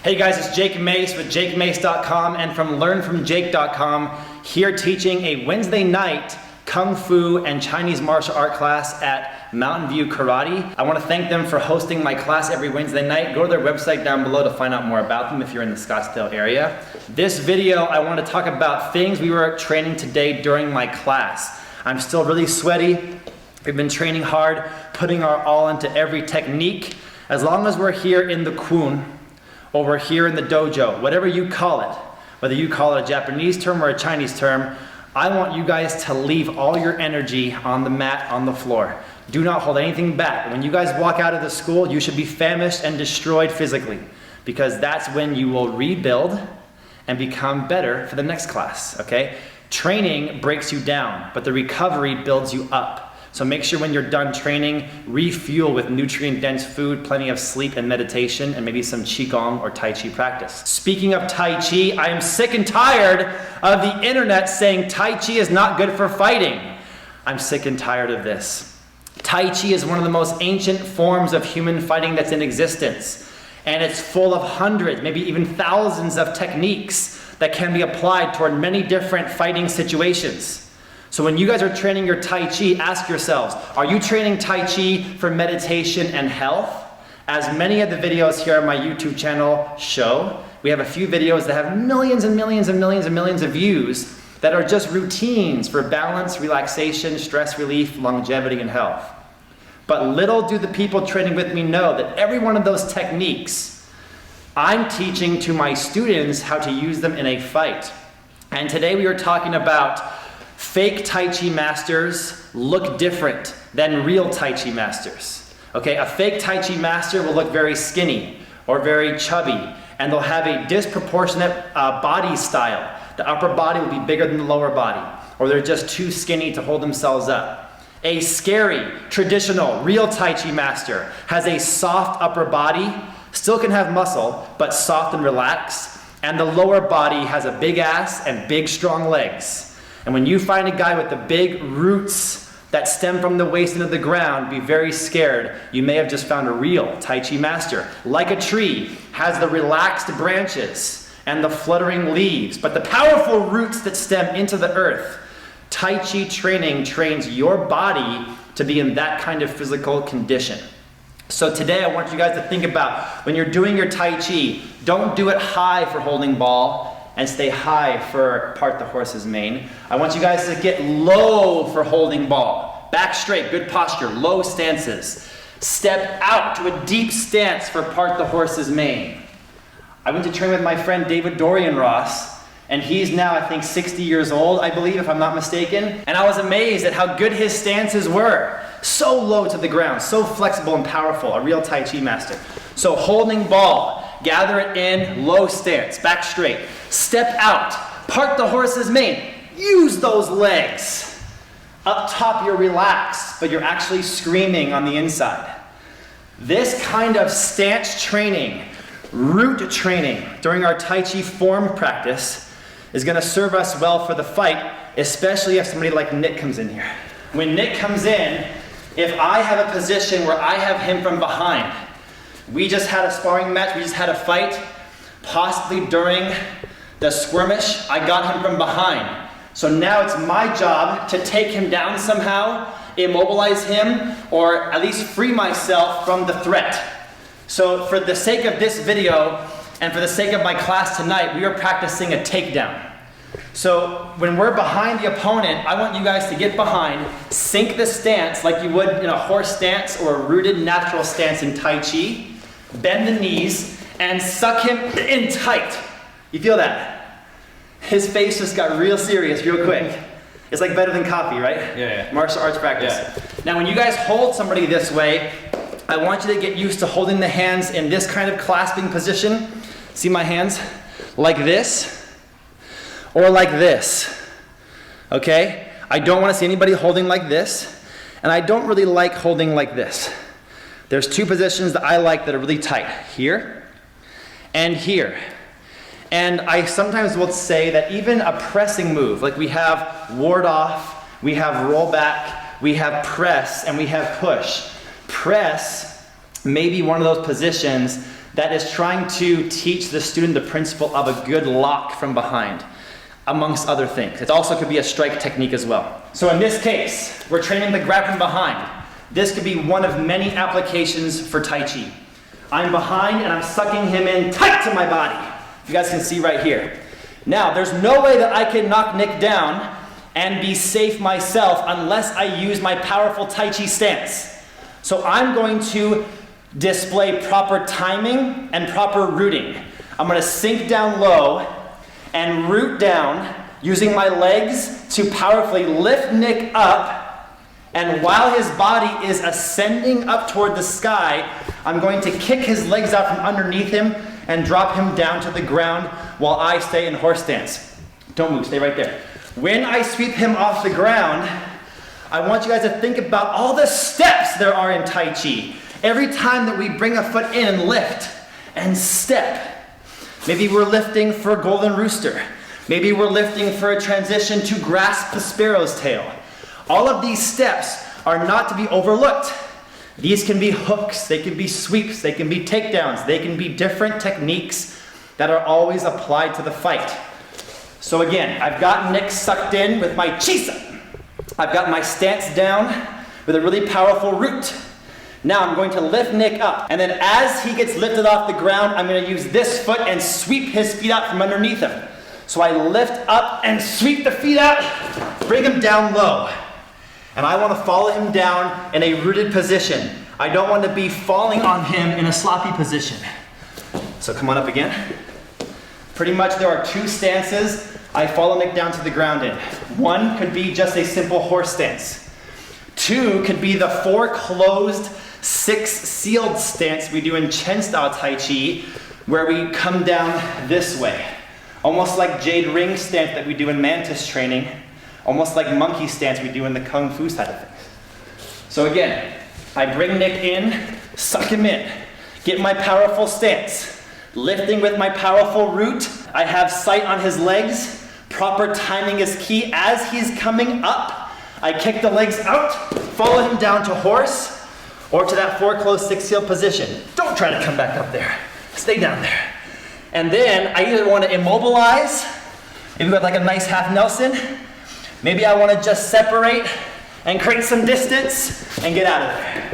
Hey guys, it's Jake Mace with jakemace.com and from learnfromjake.com, here teaching a Wednesday night Kung Fu and Chinese martial art class at Mountain View Karate. I want to thank them for hosting my class every Wednesday night. Go to their website down below to find out more about them if you're in the Scottsdale area. This video, I want to talk about things we were training today during my class. I'm still really sweaty. We've been training hard, putting our all into every technique. As long as we're here in the Kwun, or we're here in the dojo, whatever you call it, whether you call it a Japanese term or a Chinese term, I want you guys to leave all your energy on the mat, on the floor. Do not hold anything back. When you guys walk out of the school, you should be famished and destroyed physically, because that's when you will rebuild and become better for the next class, okay? Training breaks you down, but the recovery builds you up. So make sure when you're done training, refuel with nutrient-dense food, plenty of sleep and meditation, and maybe some Qigong or Tai Chi practice. Speaking of Tai Chi, I am sick and tired of the internet saying Tai Chi is not good for fighting. I'm sick and tired of this. Tai Chi is one of the most ancient forms of human fighting that's in existence. And it's full of hundreds, maybe even thousands of techniques that can be applied toward many different fighting situations. So when you guys are training your Tai Chi, ask yourselves, are you training Tai Chi for meditation and health? As many of the videos here on my YouTube channel show, we have a few videos that have millions and millions and millions and millions of views that are just routines for balance, relaxation, stress relief, longevity, and health. But little do the people training with me know that every one of those techniques, I'm teaching to my students how to use them in a fight. And today we are talking about fake Tai Chi masters look different than real Tai Chi masters. Okay, a fake Tai Chi master will look very skinny or very chubby, and they'll have a disproportionate body style. The upper body will be bigger than the lower body, or they're just too skinny to hold themselves up. A scary, traditional, real Tai Chi master has a soft upper body, still can have muscle, but soft and relaxed, and the lower body has a big ass and big strong legs. And when you find a guy with the big roots that stem from the waist into the ground, be very scared. You may have just found a real Tai Chi master. Like a tree, has the relaxed branches and the fluttering leaves, but the powerful roots that stem into the earth. Tai Chi training trains your body to be in that kind of physical condition. So today I want you guys to think about, when you're doing your Tai Chi, don't do it high for holding ball, and stay high for part the horse's mane. I want you guys to get low for holding ball. Back straight, good posture, low stances. Step out to a deep stance for part the horse's mane. I went to train with my friend David Dorian Ross, and he's now, I think, 60 years old, I believe, if I'm not mistaken. And I was amazed at how good his stances were. So low to the ground, so flexible and powerful, a real Tai Chi master. So holding ball, gather it in, low stance, back straight. Step out, part the horse's mane. Use those legs. Up top you're relaxed, but you're actually screaming on the inside. This kind of stance training, root training during our Tai Chi form practice is going to serve us well for the fight, especially if somebody like Nick comes in here. When Nick comes in, if I have a position where I have him from behind, we just had a sparring match, we just had a fight, possibly during the skirmish, I got him from behind. So now it's my job to take him down somehow, immobilize him, or at least free myself from the threat. So for the sake of this video, and for the sake of my class tonight, we are practicing a takedown. So when we're behind the opponent, I want you guys to get behind, sink the stance like you would in a horse stance or a rooted natural stance in Tai Chi, bend the knees, and suck him in tight. You feel that? His face just got real serious real quick. It's like better than coffee, right? Yeah. Martial arts practice. Yeah. Now when you guys hold somebody this way, I want you to get used to holding the hands in this kind of clasping position. See my hands? Like this, or like this, okay? I don't want to see anybody holding like this, and I don't really like holding like this. There's two positions that I like that are really tight, here and here. And I sometimes will say that even a pressing move, like we have ward off, we have roll back, we have press, and we have push. Press may be one of those positions that is trying to teach the student the principle of a good lock from behind, amongst other things. It also could be a strike technique as well. So in this case, we're training the grappling behind. This could be one of many applications for Tai Chi. I'm behind and I'm sucking him in tight to my body. You guys can see right here. Now, there's no way that I can knock Nick down and be safe myself unless I use my powerful Tai Chi stance. So I'm going to display proper timing and proper rooting. I'm going to sink down low and root down using my legs to powerfully lift Nick up, and while his body is ascending up toward the sky, I'm going to kick his legs out from underneath him and drop him down to the ground while I stay in horse stance. Don't move, stay right there. When I sweep him off the ground, I want you guys to think about all the steps there are in Tai Chi. Every time that we bring a foot in and lift and step, maybe we're lifting for a golden rooster. Maybe we're lifting for a transition to grasp the sparrow's tail. All of these steps are not to be overlooked. These can be hooks, they can be sweeps, they can be takedowns, they can be different techniques that are always applied to the fight. So again, I've got Nick sucked in with my chisa. I've got my stance down with a really powerful root. Now I'm going to lift Nick up, and then as he gets lifted off the ground, I'm going to use this foot and sweep his feet out from underneath him. So I lift up and sweep the feet out, bring him down low. And I want to follow him down in a rooted position. I don't want to be falling on him in a sloppy position. So come on up again. Pretty much there are two stances I follow Nick down to the ground in. One could be just a simple horse stance. Two could be the 4 closed, 6 sealed stance we do in Chen style Tai Chi, where we come down this way. Almost like jade ring stance that we do in mantis training, almost like monkey stance we do in the Kung Fu side of things. So again, I bring Nick in, suck him in, get my powerful stance, lifting with my powerful root. I have sight on his legs, proper timing is key. As he's coming up, I kick the legs out, follow him down to horse, or to that 4 closed 6 sealed position. Don't try to come back up there, stay down there. And then I either want to immobilize, maybe with like a nice half Nelson, maybe I want to just separate and create some distance and get out of there.